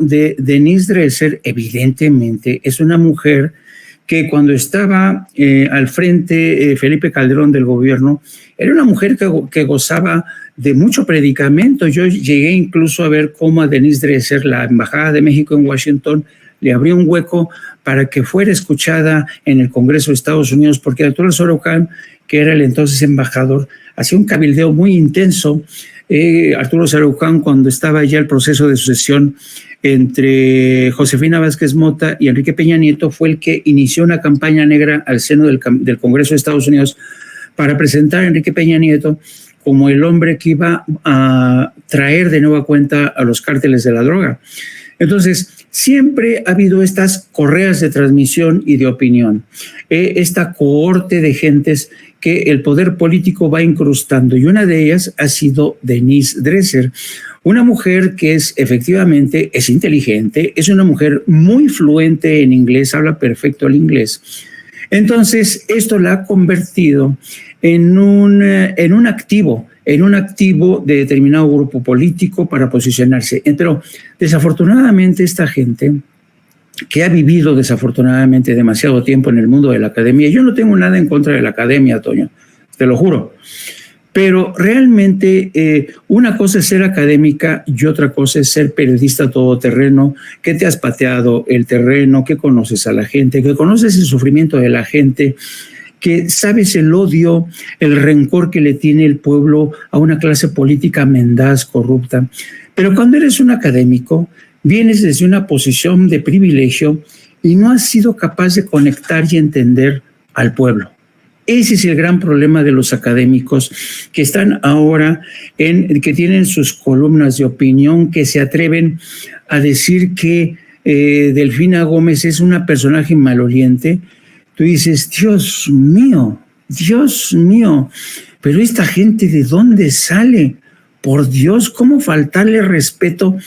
de Denise Dresser, evidentemente, es una mujer que cuando estaba al frente Felipe Calderón del gobierno, era una mujer que gozaba de mucho predicamento. Yo llegué incluso a ver cómo a Denise Dresser, la Embajada de México en Washington, le abrió un hueco para que fuera escuchada en el Congreso de Estados Unidos, porque Arturo Sorocan, que era el entonces embajador, hacía un cabildeo muy intenso. Arturo Sorocan, cuando estaba ya el proceso de sucesión entre Josefina Vázquez Mota y Enrique Peña Nieto, fue el que inició una campaña negra al seno del Congreso de Estados Unidos para presentar a Enrique Peña Nieto como el hombre que iba a traer de nueva cuenta a los cárteles de la droga. Entonces, siempre ha habido estas correas de transmisión y de opinión, esta cohorte de gentes que el poder político va incrustando, y una de ellas ha sido Denise Dresser, una mujer que efectivamente es inteligente, es una mujer muy fluente en inglés, habla perfecto el inglés. Entonces, esto la ha convertido en un activo de determinado grupo político para posicionarse. Pero desafortunadamente esta gente que ha vivido desafortunadamente demasiado tiempo en el mundo de la academia, yo no tengo nada en contra de la academia, Toño, te lo juro, pero realmente una cosa es ser académica y otra cosa es ser periodista todoterreno, que te has pateado el terreno, que conoces a la gente, que conoces el sufrimiento de la gente, que sabes el odio, el rencor que le tiene el pueblo a una clase política mendaz, corrupta. Pero cuando eres un académico, vienes desde una posición de privilegio y no has sido capaz de conectar y entender al pueblo. Ese es el gran problema de los académicos que están ahora, que tienen sus columnas de opinión, que se atreven a decir que Delfina Gómez es una personaje maloliente. Tú dices, Dios mío, pero esta gente, ¿de dónde sale? Por Dios, ¿cómo faltarle respeto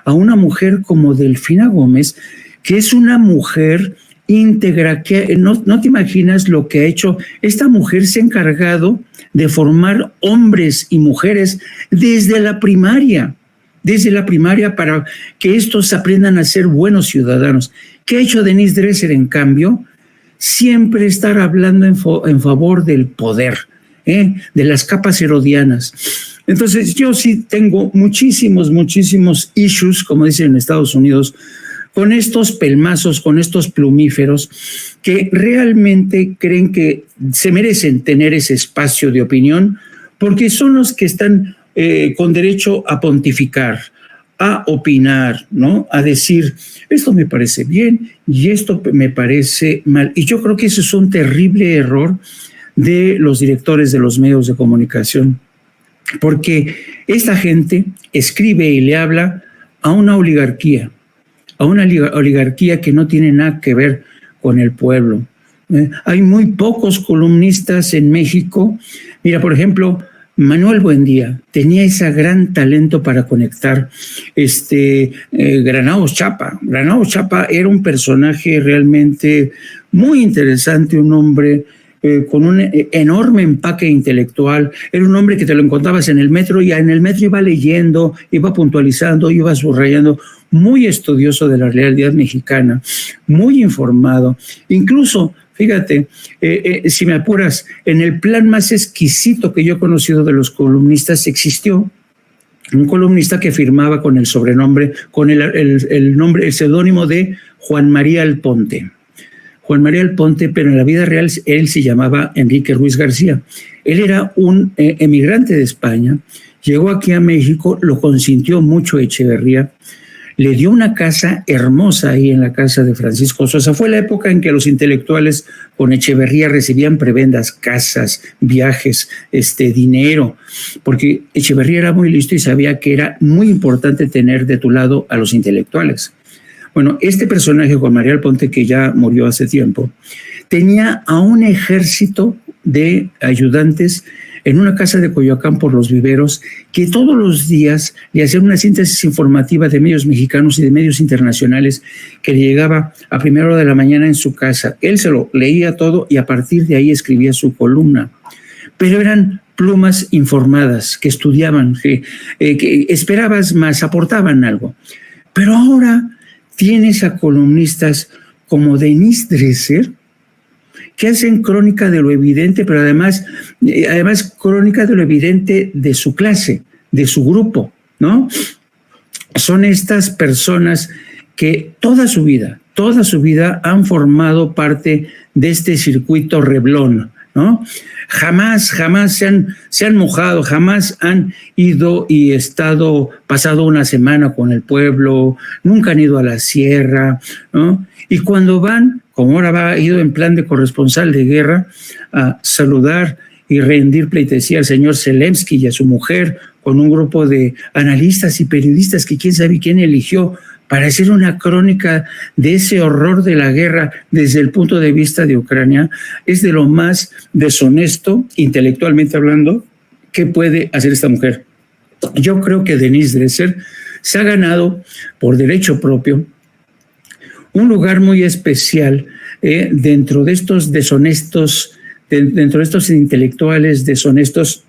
a una mujer como Delfina Gómez, que es una mujer íntegra, que no te imaginas lo que ha hecho? Esta mujer se ha encargado de formar hombres y mujeres desde la primaria para que estos aprendan a ser buenos ciudadanos. ¿Qué ha hecho Denise Dresser, en cambio? Siempre estar hablando en favor del poder, de las capas herodianas. Entonces, yo sí tengo muchísimos issues, como dicen en Estados Unidos, con estos pelmazos, con estos plumíferos que realmente creen que se merecen tener ese espacio de opinión, porque son los que están con derecho a pontificar, a opinar, ¿no? A decir, esto me parece bien y esto me parece mal. Y yo creo que eso es un terrible error de los directores de los medios de comunicación, porque esta gente escribe y le habla a una oligarquía que no tiene nada que ver con el pueblo. Hay muy pocos columnistas en México. Mira, por ejemplo, Manuel Buendía tenía ese gran talento para conectar. Granados Chapa era un personaje realmente muy interesante, un hombre con un enorme empaque intelectual. Era un hombre que te lo encontrabas en el metro y en el metro iba leyendo, iba puntualizando, iba subrayando, muy estudioso de la realidad mexicana, muy informado. Incluso, fíjate, si me apuras, en el plan más exquisito que yo he conocido de los columnistas existió un columnista que firmaba con el sobrenombre, con el seudónimo de Juan María Alponte. Juan María Alponte, pero en la vida real él se llamaba Enrique Ruiz García. Él era un emigrante de España, llegó aquí a México, lo consintió mucho Echeverría, le dio una casa hermosa ahí en la casa de Francisco Sosa. Fue la época en que los intelectuales con Echeverría recibían prebendas, casas, viajes, dinero, porque Echeverría era muy listo y sabía que era muy importante tener de tu lado a los intelectuales. Bueno, este personaje, Juan María Alponte, que ya murió hace tiempo, tenía a un ejército de ayudantes en una casa de Coyoacán por Los Viveros, que todos los días le hacían una síntesis informativa de medios mexicanos y de medios internacionales que le llegaba a primera hora de la mañana en su casa. Él se lo leía todo y a partir de ahí escribía su columna. Pero eran plumas informadas, que estudiaban, que esperabas más, aportaban algo. Pero ahora tienes a columnistas como Denise Dresser, que hacen crónica de lo evidente, pero además crónica de lo evidente de su clase, de su grupo, ¿no? Son estas personas que toda su vida han formado parte de este circuito Revlon, ¿no? Jamás se han mojado, jamás han ido y pasado una semana con el pueblo, nunca han ido a la sierra, ¿no? Y cuando van, como ahora ha ido en plan de corresponsal de guerra, a saludar y rendir pleitesía al señor Zelensky y a su mujer, con un grupo de analistas y periodistas que quién sabe quién eligió para hacer una crónica de ese horror de la guerra desde el punto de vista de Ucrania, es de lo más deshonesto, intelectualmente hablando, que puede hacer esta mujer. Yo creo que Denise Dresser se ha ganado por derecho propio un lugar muy especial dentro de estos deshonestos, dentro de estos intelectuales deshonestos,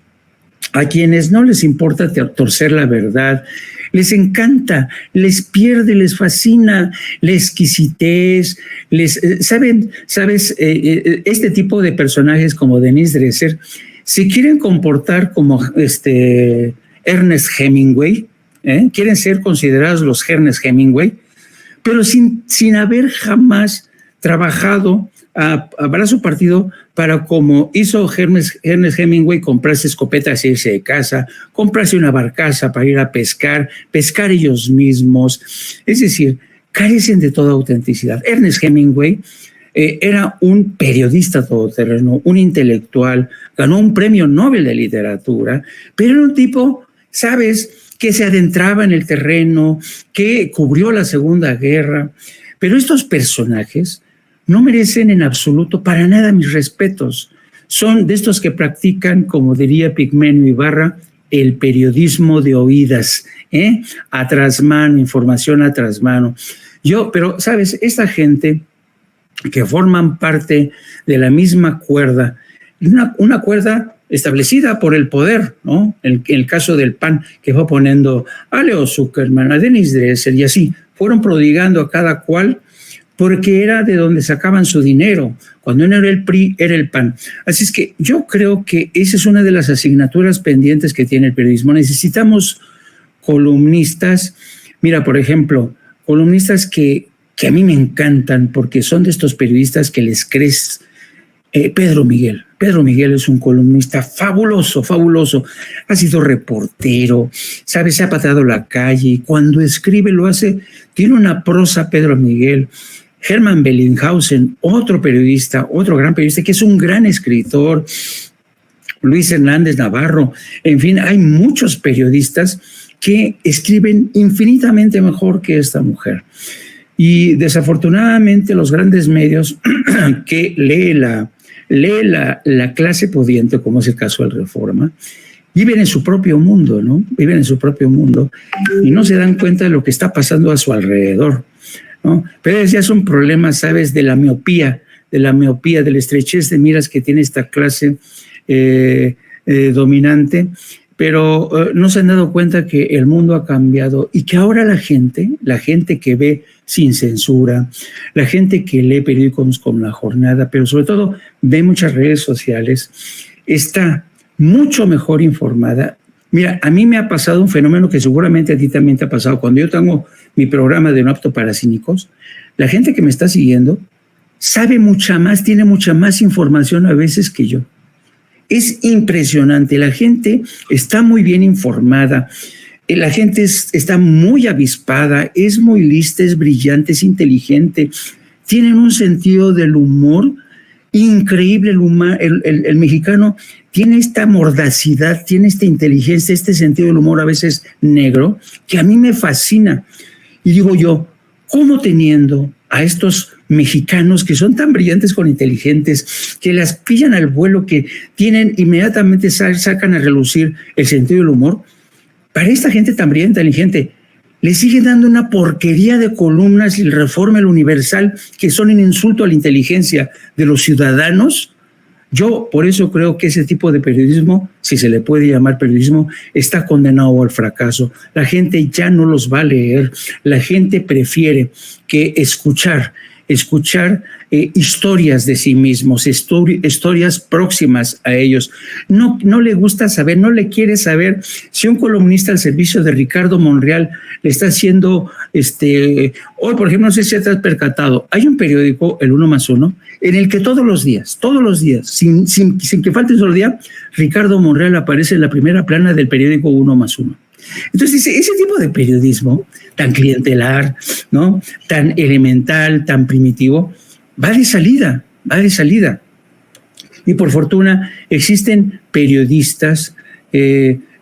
a quienes no les importa torcer la verdad, les encanta, les pierde, les fascina la exquisitez, ¿sabes? Este tipo de personajes como Denise Dresser se quieren comportar como Ernest Hemingway, quieren ser considerados los Ernest Hemingway, pero sin haber jamás trabajado a brazo partido para, como hizo Ernest Hemingway, comprarse escopetas e irse de casa, comprarse una barcaza para ir a pescar ellos mismos. Es decir, carecen de toda autenticidad. Ernest Hemingway era un periodista todoterreno, un intelectual, ganó un premio Nobel de literatura, pero era un tipo, ¿sabes?, que se adentraba en el terreno, que cubrió la Segunda Guerra. Pero estos personajes no merecen en absoluto para nada mis respetos. Son de estos que practican, como diría Pigmenio Ibarra, el periodismo de oídas, a trasmano, información a trasmano. Pero, ¿sabes? Esta gente que forman parte de la misma cuerda, una cuerda establecida por el poder, ¿no? En el caso del PAN, que fue poniendo a Leo Zuckerman, a Denise Dresser y así, fueron prodigando a cada cual porque era de donde sacaban su dinero. Cuando no era el PRI, era el PAN. Así es que yo creo que esa es una de las asignaturas pendientes que tiene el periodismo. Necesitamos columnistas, mira, por ejemplo, columnistas que a mí me encantan porque son de estos periodistas que les crees. Pedro Miguel es un columnista fabuloso. Ha sido reportero, ¿sabes? Se ha pateado la calle y cuando escribe lo hace, tiene una prosa. Pedro Miguel. Hermann Bellinghausen, otro periodista, otro gran periodista que es un gran escritor. Luis Hernández Navarro. En fin, hay muchos periodistas que escriben infinitamente mejor que esta mujer. Y desafortunadamente los grandes medios que lee la clase pudiente, como es el caso del Reforma, viven en su propio mundo, ¿no? Viven en su propio mundo y no se dan cuenta de lo que está pasando a su alrededor, ¿no? Pero ya es un problema, ¿sabes?, de la miopía, de la estrechez de miras que tiene esta clase dominante, pero no se han dado cuenta que el mundo ha cambiado y que ahora la gente que ve sin censura, la gente que lee periódicos como La Jornada, pero sobre todo ve muchas redes sociales, está mucho mejor informada. Mira, a mí me ha pasado un fenómeno que seguramente a ti también te ha pasado. Cuando yo tengo mi programa de No Apto para Cínicos, la gente que me está siguiendo sabe mucha más, tiene mucha más información a veces que yo. Es impresionante, la gente está muy bien informada, la gente está muy avispada, es muy lista, es brillante, es inteligente, tienen un sentido del humor increíble. El mexicano tiene esta mordacidad, tiene esta inteligencia, este sentido del humor a veces negro, que a mí me fascina. Y digo yo, ¿cómo teniendo a estos mexicanos que son tan brillantes con inteligentes, que las pillan al vuelo, que tienen inmediatamente sacan a relucir el sentido del humor, para esta gente tan brillante, inteligente, le siguen dando una porquería de columnas y el Reforma, el Universal, que son un insulto a la inteligencia de los ciudadanos? Yo por eso creo que ese tipo de periodismo, si se le puede llamar periodismo, está condenado al fracaso. La gente ya no los va a leer, la gente prefiere que escuchar historias de sí mismos, historias próximas a ellos. No le gusta saber, no le quiere saber si un columnista al servicio de Ricardo Monreal le está haciendo, hoy por ejemplo, no sé si te has percatado, hay un periódico, el 1+1, en el que todos los días, sin que falte un solo día, Ricardo Monreal aparece en la primera plana del periódico 1+1. Entonces dice, ese tipo de periodismo tan clientelar, ¿no?, tan elemental, tan primitivo, va de salida. Y por fortuna existen periodistas,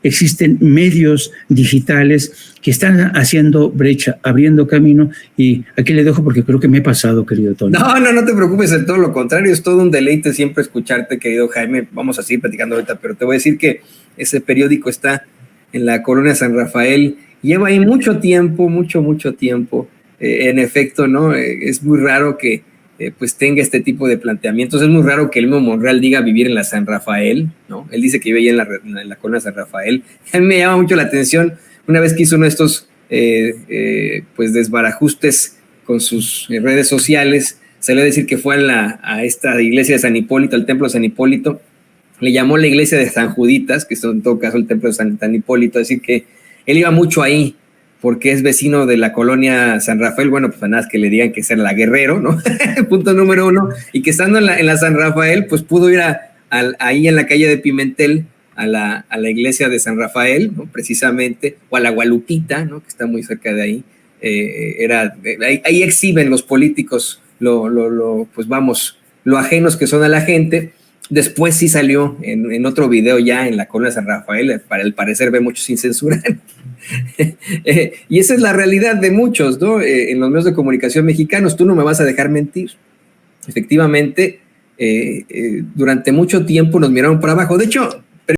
existen medios digitales que están haciendo brecha, abriendo camino, y aquí le dejo porque creo que me he pasado, querido Tony. No te preocupes, de todo lo contrario, es todo un deleite siempre escucharte, querido Jaime. Vamos a seguir platicando ahorita, pero te voy a decir que ese periódico está en la colonia San Rafael, lleva ahí mucho tiempo, mucho tiempo. En efecto, ¿no? Es muy raro que pues tenga este tipo de planteamientos. Es muy raro que el mismo Monreal diga vivir en la San Rafael, ¿no? Él dice que vive ahí en la colonia San Rafael. A mí me llama mucho la atención, una vez que hizo uno de estos pues desbarajustes con sus redes sociales, salió a decir que fue a esta iglesia de San Hipólito, al templo de San Hipólito. Le llamó la iglesia de San Juditas, que es en todo caso el templo de San Hipólito, es decir que él iba mucho ahí porque es vecino de la colonia San Rafael. Bueno, pues nada más que le digan que es la Guerrero, ¿no? Punto número 1, y que estando en la San Rafael, pues pudo ir ahí en la calle de Pimentel a la iglesia de San Rafael, ¿no?, precisamente, o a la Gualupita, ¿no?, que está muy cerca de ahí. Ahí exhiben los políticos pues vamos, lo ajenos que son a la gente. Después sí salió en otro video ya en la colonia San Rafael, para el parecer ve mucho sin censura. Y esa es la realidad de muchos, ¿no? En los medios de comunicación mexicanos, tú no me vas a dejar mentir. Efectivamente, durante mucho tiempo nos miraron para abajo. De hecho,